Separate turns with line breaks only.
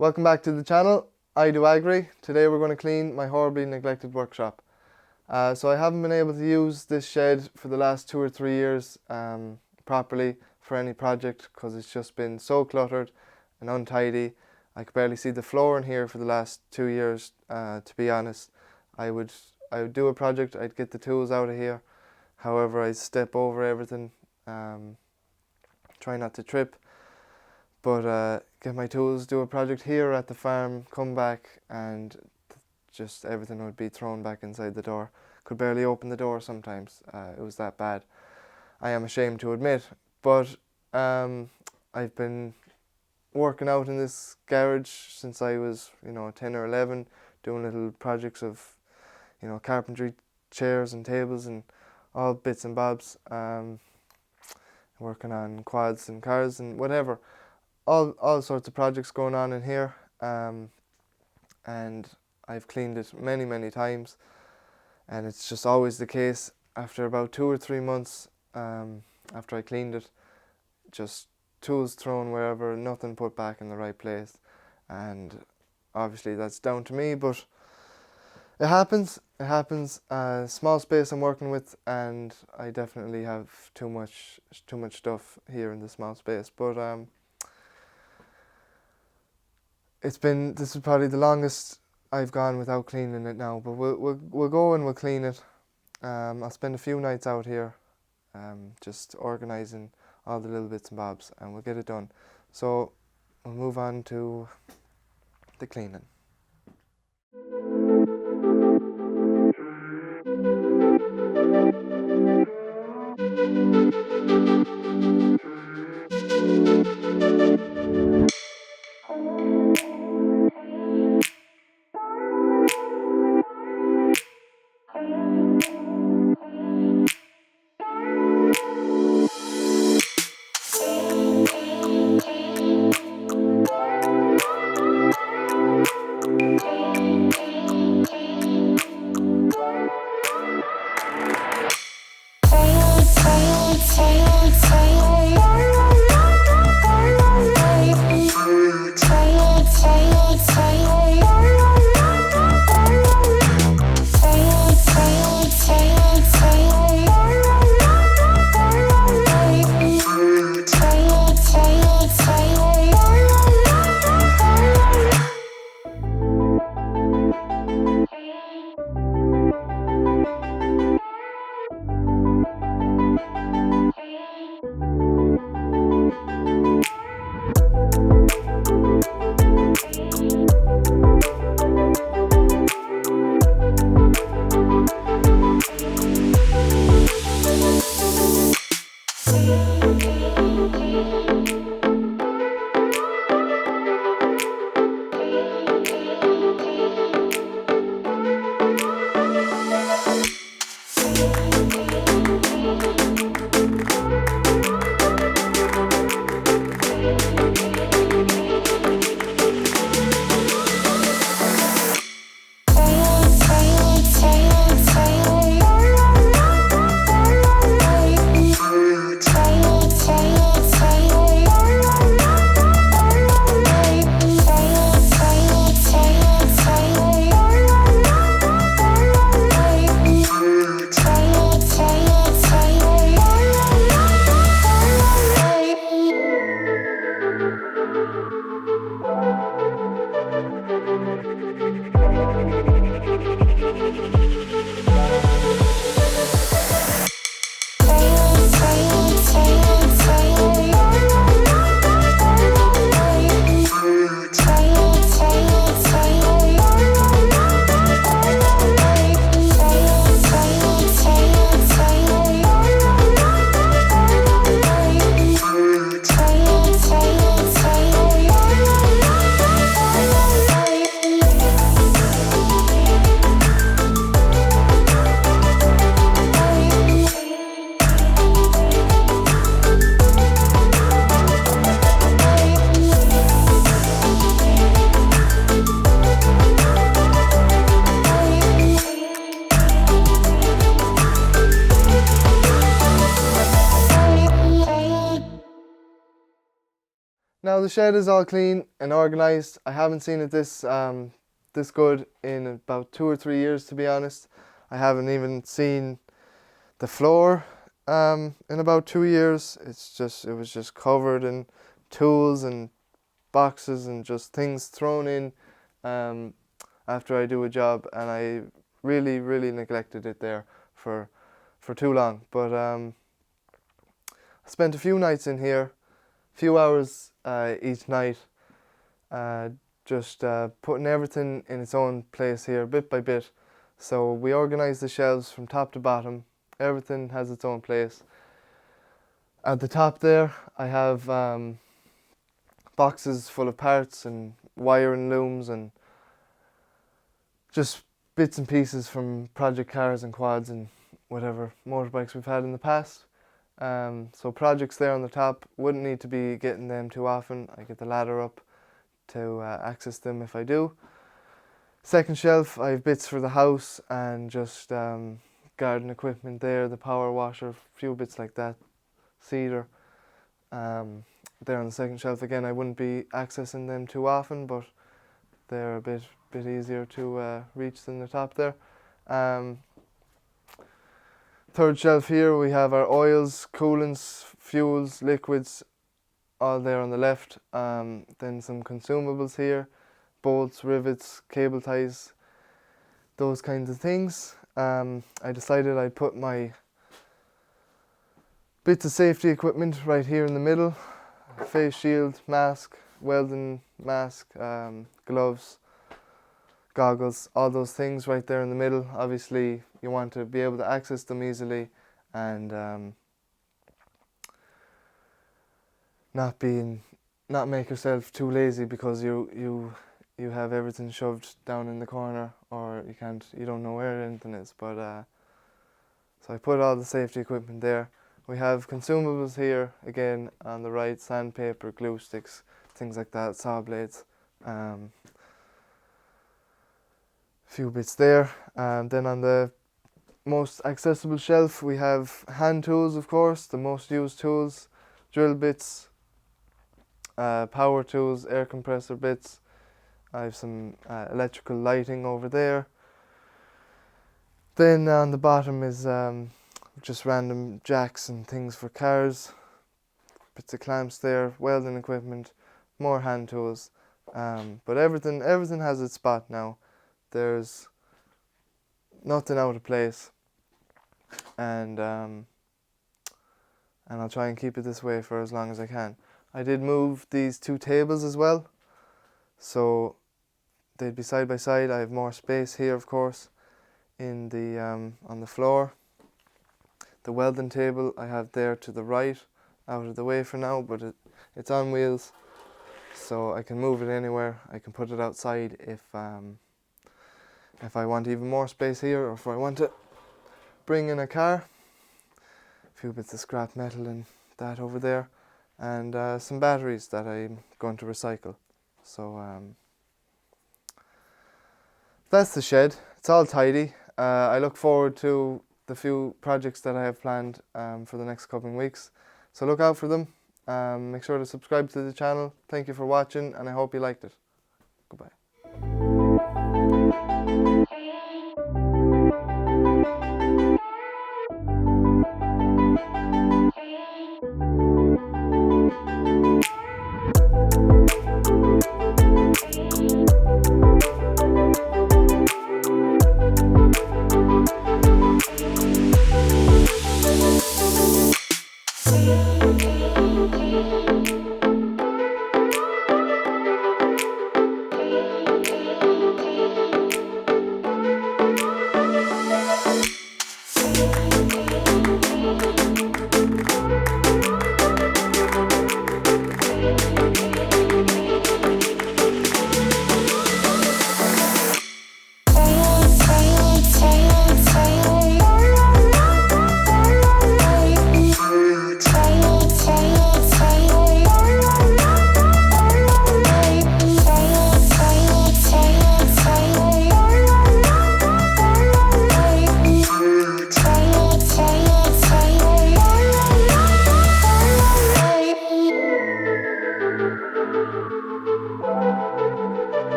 Welcome back to the channel. I do Agri. Today we're going to clean my horribly neglected workshop. So I haven't been able to use this shed for the last 2 or 3 years properly for any project because it's just been so cluttered and untidy. I could barely see the floor in here for the last 2 years. To be honest, I would do a project, I'd get the tools out of here. However, I'd step over everything, try not to trip. But get my tools, do a project here at the farm, come back and just everything would be thrown back inside the door. Could barely open the door sometimes, it was that bad. I am ashamed to admit, but I've been working out in this garage since I was 10 or 11, doing little projects of carpentry chairs and tables and all bits and bobs, working on quads and cars and whatever. All sorts of projects going on in here, and I've cleaned it many times, and it's just always the case after about 2 or 3 months after I cleaned it, just tools thrown wherever, nothing put back in the right place. And obviously that's down to me, but it happens. Small space I'm working with, and I definitely have too much stuff here in the small space. But this is probably the longest I've gone without cleaning it now. But we'll go and we'll clean it. I'll spend a few nights out here, just organising all the little bits and bobs, and we'll get it done. So we'll move on to the cleaning. now the shed is all clean and organised. I haven't seen it this good in about 2 or 3 years, to be honest. I haven't even seen the floor in about 2 years. It was just covered in tools and boxes and just things thrown in after I do a job, and I really neglected it there for too long. But I spent a few nights in here, few hours each night, just putting everything in its own place here bit by bit. So we organised the shelves from top to bottom. Everything has its own place. At the top there I have boxes full of parts and wire and looms and just bits and pieces from project cars and quads and whatever motorbikes we've had in the past. So projects there on the top, wouldn't need to be getting them too often. I get the ladder up to access them if I do. Second shelf, I have bits for the house and just garden equipment there, the power washer, a few bits like that, cedar. There on the second shelf again, I wouldn't be accessing them too often, but they're a bit easier to reach than the top there. Third shelf here, we have our oils, coolants, fuels, liquids, all there on the left. Then some consumables here, bolts, rivets, cable ties, those kinds of things. I decided I'd put my bits of safety equipment right here in the middle. Face shield, mask, welding mask, gloves, goggles, all those things right there in the middle. Obviously you want to be able to access them easily and not make yourself too lazy because you have everything shoved down in the corner, or you don't know where anything is. But so I put all the safety equipment there. We have consumables here again on the right: sandpaper, glue sticks, things like that, saw blades, few bits there. Then on the most accessible shelf we have hand tools, of course, the most used tools, drill bits, power tools, air compressor bits. I have some electrical lighting over there. Then on the bottom is just random jacks and things for cars, bits of clamps there, welding equipment, more hand tools. But everything has its spot now. There's nothing out of place, and I'll try and keep it this way for as long as I can. I did move these 2 tables as well, so they'd be side by side. I have more space here, of course, in the on the floor. The welding table I have there to the right, out of the way for now, but it's on wheels, so I can move it anywhere. I can put it outside if I want even more space here, or if I want to bring in a car. A few bits of scrap metal and that over there, and some batteries that I'm going to recycle. So that's the shed. It's all tidy. I look forward to the few projects that I have planned for the next couple of weeks, so look out for them. Make sure to subscribe to the channel. Thank you for watching, and I hope you liked it. Goodbye.